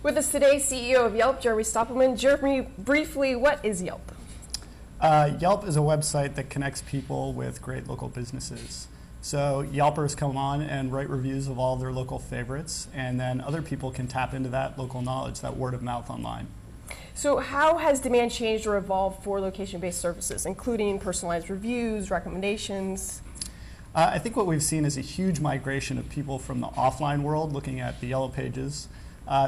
With us today, CEO of Yelp, Jeremy Stoppelman. Jeremy, briefly, what is Yelp? Yelp is a website that connects people with great local businesses. So Yelpers come on and write reviews of all their local favorites, and then other people can tap into that local knowledge, that word of mouth online. So how has demand changed or evolved for location-based services, including personalized reviews, recommendations? I think what we've seen is a huge migration of people from the offline world, looking at the Yellow Pages,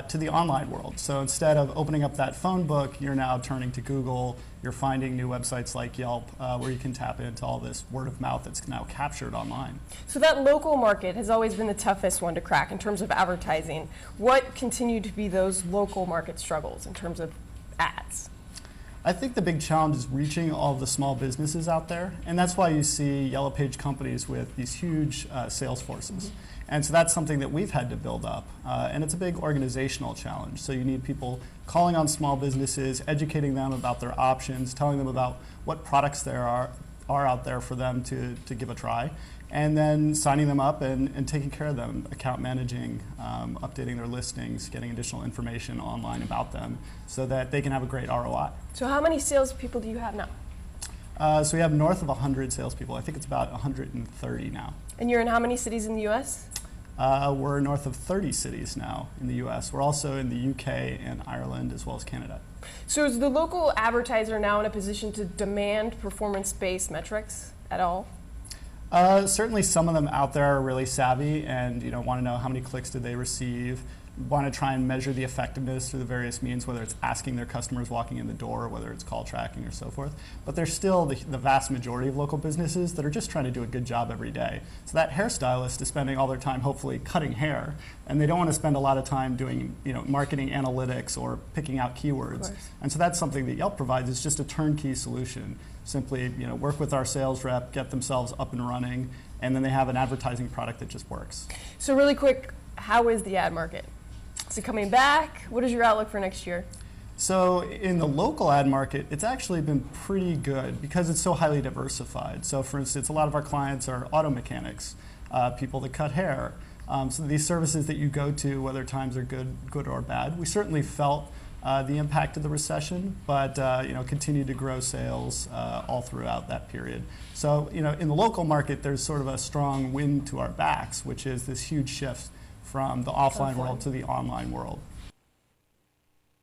to the online world. So instead of opening up that phone book, you're now turning to Google. You're finding new websites like Yelp where you can tap into all this word of mouth that's now captured online. So that local market has always been the toughest one to crack in terms of advertising. What continue to be those local market struggles in terms of ads? I think the big challenge is reaching all the small businesses out there, and that's why you see Yellow Page companies with these huge sales forces. And so that's something that we've had to build up, and it's a big organizational challenge. So you need people calling on small businesses, educating them about their options, telling them about what products there are out there for them to give a try, and then signing them up and taking care of them, account managing, updating their listings, getting additional information online about them so that they can have a great ROI. So how many salespeople do you have now? So we have north of 100 salespeople. I think it's about 130 now. And you're in how many cities in the U.S.? We're north of 30 cities now in the U.S. We're also in the UK and Ireland as well as Canada. So is the local advertiser now in a position to demand performance-based metrics at all? Certainly some of them out there are really savvy and want to know how many clicks did they receive, want to try and measure the effectiveness through the various means, whether it's asking their customers walking in the door, or whether it's call tracking or so forth. But there's still the vast majority of local businesses that are just trying to do a good job every day. So that hairstylist is spending all their time hopefully cutting hair, and they don't want to spend a lot of time doing marketing analytics or picking out keywords. And so that's something that Yelp provides, is just a turnkey solution. Simply work with our sales rep, get themselves up and running, and then they have an advertising product that just works. So really quick, how is the ad market? Is it coming back? What is your outlook for next year? So in the local ad market, it's actually been pretty good because it's so highly diversified. So for instance, a lot of our clients are auto mechanics, people that cut hair. So these services that you go to, whether times are good or bad, we certainly felt the impact of the recession, but continued to grow sales all throughout that period. So in the local market, there's sort of a strong wind to our backs, which is this huge shift from the offline world to the online world.